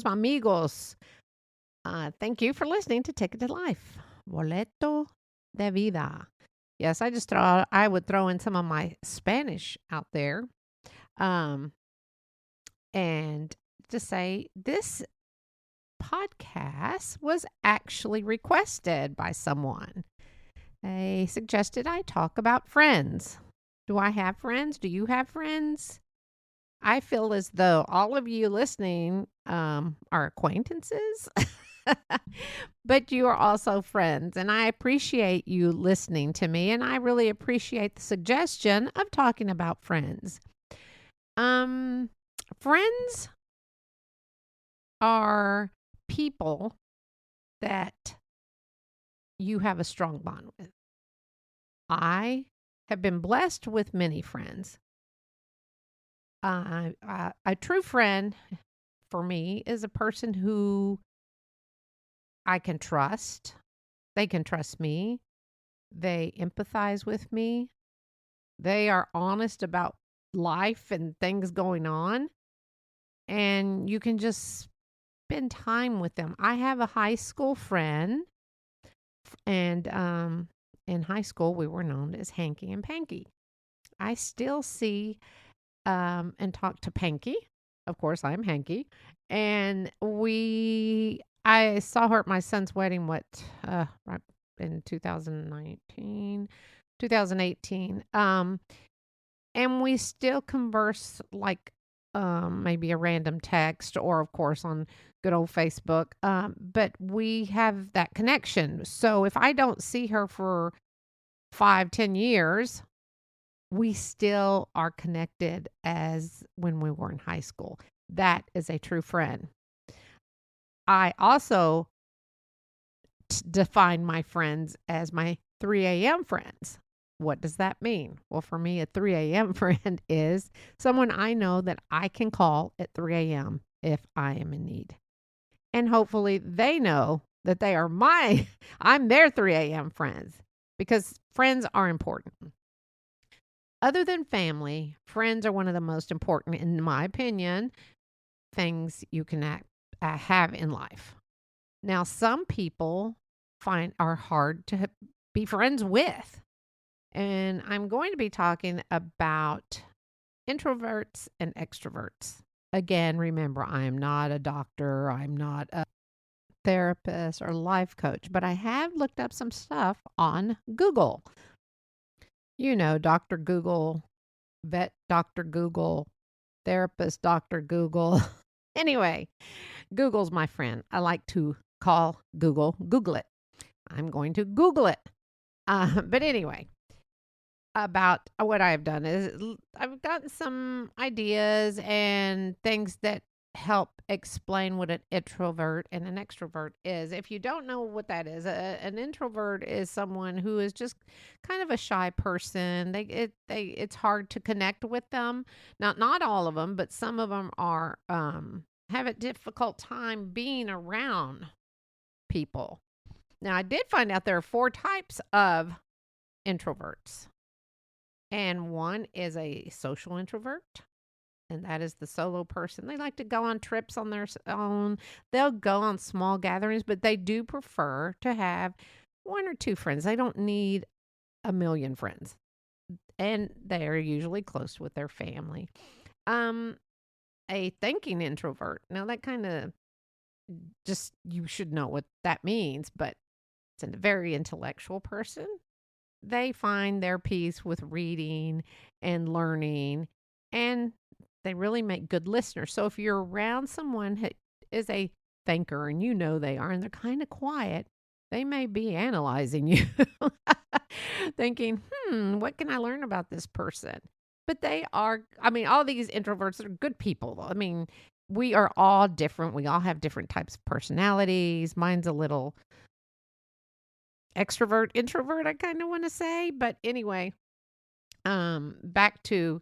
amigos. Thank you for listening to Ticket to Life. Boleto de vida. Yes, I would throw in some of my Spanish out there. Um, and to say this podcast was actually requested by someone. They suggested I talk about friends. Do I have friends? Do you have friends? I feel as though all of you listening are acquaintances, but you are also friends. And I appreciate you listening to me. And I really appreciate the suggestion of talking about friends. Friends are people that you have a strong bond with. I have been blessed with many friends. A true friend for me is a person who I can trust. They can trust me. They empathize with me. They are honest about life and things going on. And you can just spend time with them. I have a high school friend, and in high school we were known as Hanky and Panky. I still see and talk to Panky. Of course, I'm Hanky. And I saw her at my son's wedding, right in 2018. And we still converse like maybe a random text or, of course, on good old Facebook. But we have that connection. So if I don't see her for 5-10 years, we still are connected as when we were in high school. That is a true friend. I also define my friends as my 3 a.m. friends. What does that mean? Well, for me, a 3 a.m. friend is someone I know that I can call at 3 a.m. if I am in need. And hopefully they know that I'm their 3 a.m. friends, because friends are important. Other than family, friends are one of the most important, in my opinion, things you can have in life. Now, some people are hard to be friends with. And I'm going to be talking about introverts and extroverts. Again, remember, I am not a doctor. I'm not a therapist or life coach, but I have looked up some stuff on Google. You know, Dr. Google, vet Dr. Google, therapist Dr. Google. Anyway, Google's my friend. I like to call Google it. I'm going to Google it. But anyway, about what I've done is I've gotten some ideas and things that help explain what an introvert and an extrovert is. If you don't know what that is, an introvert is someone who is just kind of a shy person. It's hard to connect with them. Not all of them, but some of them are have a difficult time being around people. Now, I did find out there are 4 types of introverts. And one is a social introvert, and that is the solo person. They like to go on trips on their own. They'll go on small gatherings, but they do prefer to have 1 or 2 friends. They don't need a million friends. And they are usually close with their family. A thinking introvert. Now, that kind of just, you should know what that means, but it's a very intellectual person. They find their peace with reading and learning, and they really make good listeners. So if you're around someone who is a thinker, and you know they are, and they're kind of quiet, they may be analyzing you, thinking, what can I learn about this person? But all these introverts are good people. I mean, we are all different. We all have different types of personalities. Mine's a little extrovert, introvert, I kind of want to say. But anyway, back to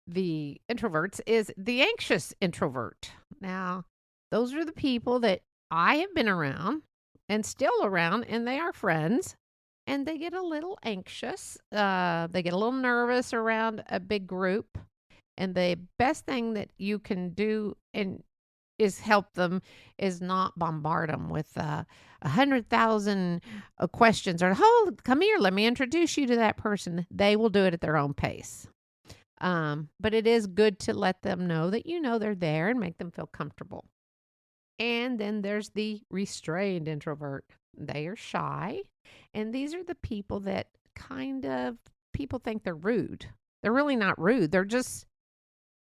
the introverts is the anxious introvert. Now, those are the people that I have been around and still around, and they are friends, and they get a little anxious. They get a little nervous around a big group. And the best thing that you can do, and is help them is not bombard them with 100,000 questions or, oh, come here, let me introduce you to that person. They will do it at their own pace. But it is good to let them know that they're there and make them feel comfortable. And then there's the restrained introvert. They are shy. And these are the people that people think they're rude. They're really not rude. They're just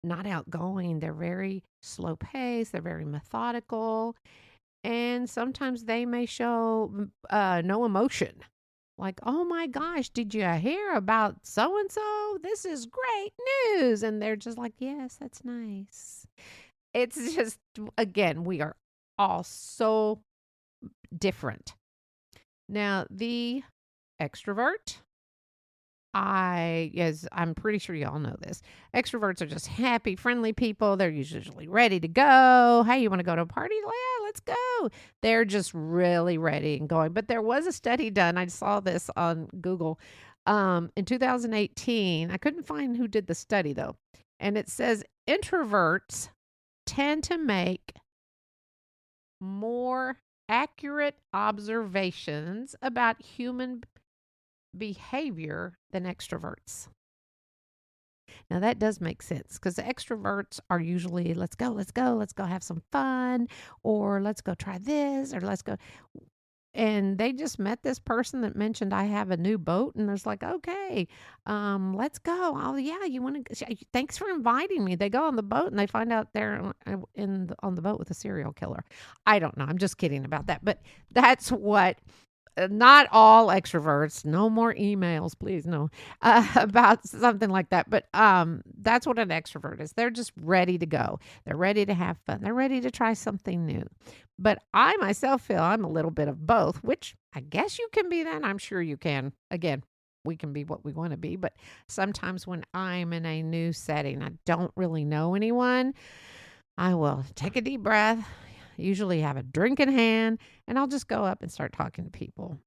not outgoing. They're very slow paced. They're very methodical. And sometimes they may show no emotion. Like, oh my gosh, did you hear about so and so? This is great news. And they're just like, yes, that's nice. It's just, again, we are all so different. Now, the extrovert, I'm pretty sure y'all know this. Extroverts are just happy, friendly people. They're usually ready to go. Hey, you want to go to a party? Yeah, let's go. They're just really ready and going. But there was a study done. I saw this on Google in 2018. I couldn't find who did the study, though. And it says introverts tend to make more accurate observations about human behavior than extroverts. Now that does make sense because the extroverts are usually let's go have some fun, or let's go try this, or let's go. And they just met this person that mentioned I have a new boat, and there's like, okay, let's go. Oh yeah, you want to? Thanks for inviting me. They go on the boat and they find out they're on the boat with a serial killer. I don't know. I'm just kidding about that, but that's what. Not all extroverts. No more emails, please. No, about something like that. But that's what an extrovert is. They're just ready to go. They're ready to have fun. They're ready to try something new. But I myself feel I'm a little bit of both, which I guess you can be that. I'm sure you can. Again, we can be what we want to be. But sometimes when I'm in a new setting, I don't really know anyone, I will take a deep breath, usually have a drink in hand, and I'll just go up and start talking to people.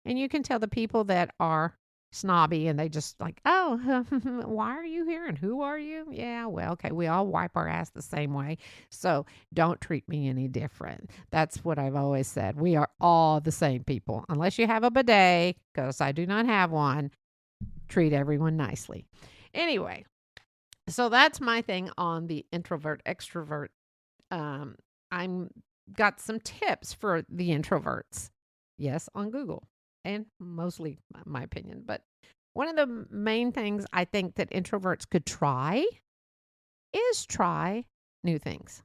And you can tell the people that are snobby and they just like, oh, why are you here and who are you? Yeah, well, okay, we all wipe our ass the same way. So don't treat me any different. That's what I've always said. We are all the same people. Unless you have a bidet, because I do not have one, treat everyone nicely. Anyway, so that's my thing on the introvert extrovert. I'm got some tips for the introverts. Yes, on Google, and mostly my opinion. But one of the main things I think that introverts could try is try new things.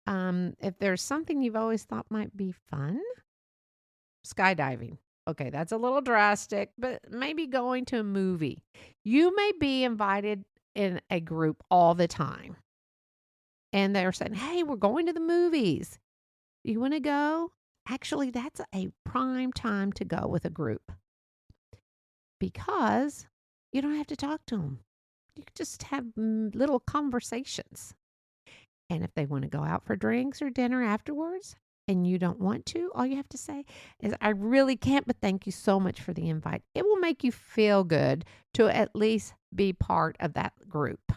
If there's something you've always thought might be fun, skydiving. Okay, that's a little drastic, but maybe going to a movie. You may be invited in a group all the time. And they're saying, hey, we're going to the movies. You want to go? Actually, that's a prime time to go with a group because you don't have to talk to them. You can just have little conversations. And if they want to go out for drinks or dinner afterwards and you don't want to, all you have to say is, I really can't, but thank you so much for the invite. It will make you feel good to at least be part of that group.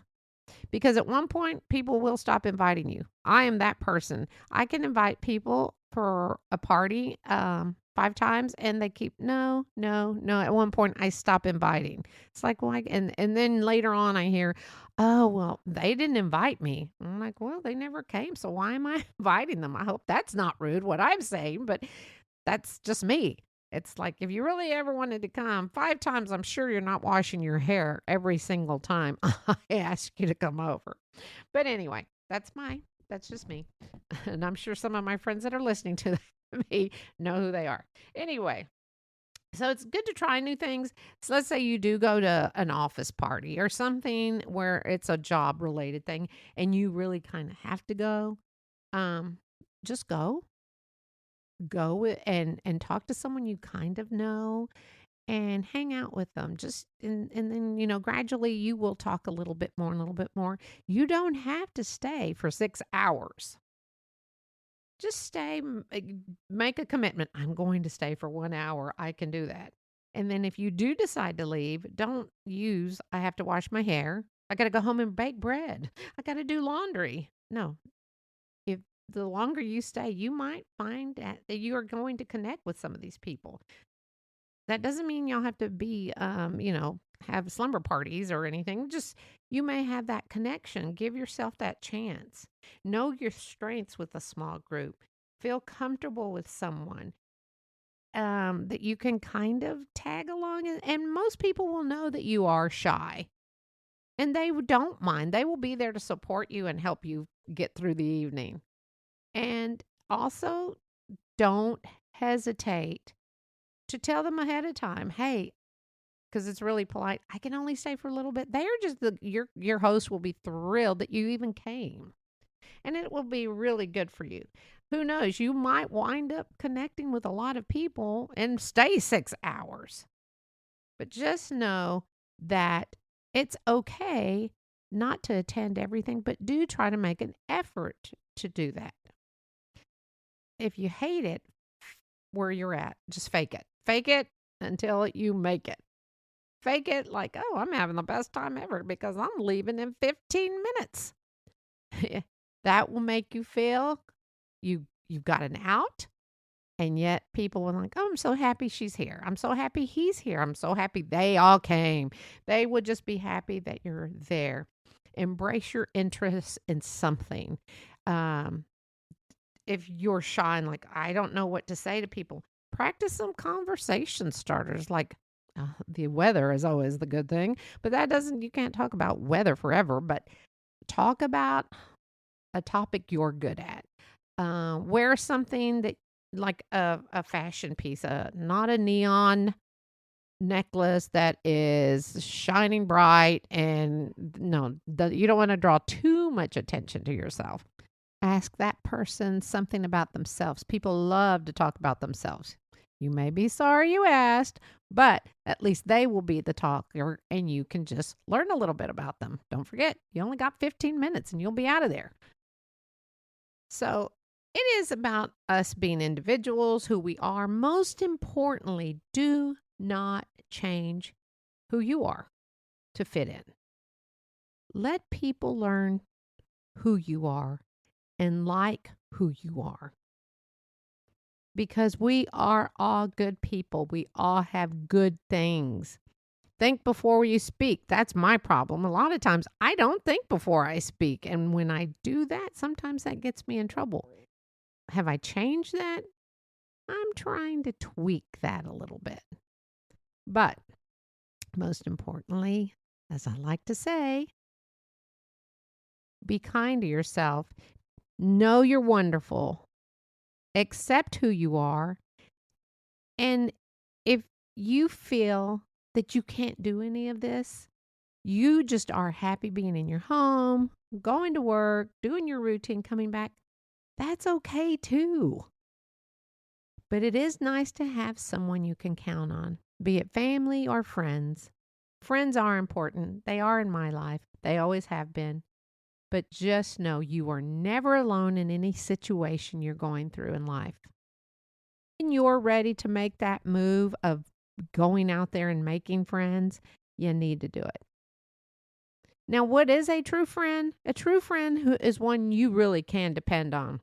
Because at one point, people will stop inviting you. I am that person. I can invite people for a party 5 times, and they keep, no. At one point, I stop inviting. It's like, well, and then later on, I hear, oh, well, they didn't invite me. I'm like, well, they never came, so why am I inviting them? I hope that's not rude, what I'm saying, but that's just me. It's like, if you really ever wanted to come 5 times, I'm sure you're not washing your hair every single time I ask you to come over. But anyway, that's just me. And I'm sure some of my friends that are listening to me know who they are. Anyway, so it's good to try new things. So let's say you do go to an office party or something where it's a job related thing and you really kind of have to go. Just go and talk to someone you kind of know and hang out with them. Just and then gradually you will talk a little bit more. You don't have to stay for 6 hours. Just stay, make a commitment. I'm going to stay for 1 hour. I can do that. And then if you do decide to leave, don't use I have to wash my hair. I got to go home and bake bread. I got to do laundry. No, if the longer you stay, you might find that you are going to connect with some of these people. That doesn't mean y'all have to be, have slumber parties or anything. Just you may have that connection. Give yourself that chance. Know your strengths with a small group. Feel comfortable with someone that you can kind of tag along. And most people will know that you are shy and they don't mind. They will be there to support you and help you get through the evening. And also, don't hesitate to tell them ahead of time, hey, because it's really polite, I can only stay for a little bit. They're just your host will be thrilled that you even came. And it will be really good for you. Who knows? You might wind up connecting with a lot of people and stay 6 hours. But just know that it's okay not to attend everything, but do try to make an effort to do that. If you hate it where you're at, just fake it. Fake it until you make it. Fake it like, oh, I'm having the best time ever because I'm leaving in 15 minutes. That will make you feel you've got an out. And yet people were like, oh, I'm so happy she's here. I'm so happy he's here. I'm so happy they all came. They would just be happy that you're there. Embrace your interest in something. If you're shy and like, I don't know what to say to people, practice some conversation starters. Like the weather is always the good thing, but you can't talk about weather forever, but talk about a topic you're good at. Wear something that like a fashion piece, not a neon necklace that is shining bright. And no, you don't want to draw too much attention to yourself. Ask that person something about themselves. People love to talk about themselves. You may be sorry you asked, but at least they will be the talker and you can just learn a little bit about them. Don't forget, you only got 15 minutes and you'll be out of there. So it is about us being individuals, who we are. Most importantly, do not change who you are to fit in. Let people learn who you are and like who you are. Because we are all good people. We all have good things. Think before you speak. That's my problem. A lot of times I don't think before I speak. And when I do that, sometimes that gets me in trouble. Have I changed that? I'm trying to tweak that a little bit. But most importantly, as I like to say, be kind to yourself. Know you're wonderful. Accept who you are. And if you feel that you can't do any of this, you just are happy being in your home, going to work, doing your routine, coming back, that's okay too. But it is nice to have someone you can count on, be it family or friends. Friends are important. They are in my life. They always have been. But just know you are never alone in any situation you're going through in life. When you're ready to make that move of going out there and making friends, you need to do it. Now, what is a true friend? A true friend who is one you really can depend on.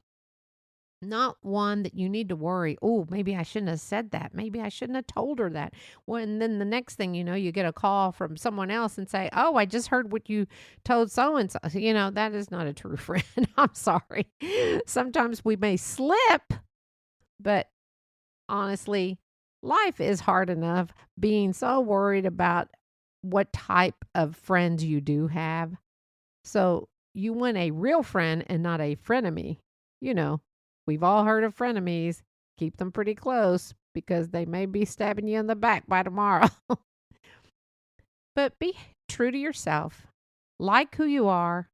Not one that you need to worry, oh, maybe I shouldn't have said that. Maybe I shouldn't have told her that. Well, and then the next thing you know, you get a call from someone else and say, oh, I just heard what you told so-and-so. That is not a true friend. I'm sorry. Sometimes we may slip, but honestly, life is hard enough being so worried about what type of friends you do have. So you want a real friend and not a frenemy. We've all heard of frenemies. Keep them pretty close because they may be stabbing you in the back by tomorrow. But be true to yourself. Like who you are.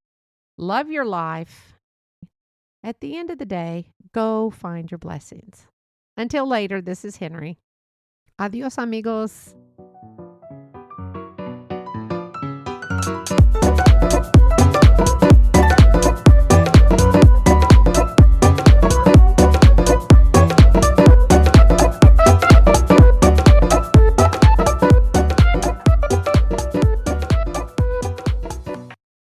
Love your life. At the end of the day, go find your blessings. Until later, this is Henrie. Adios, amigos.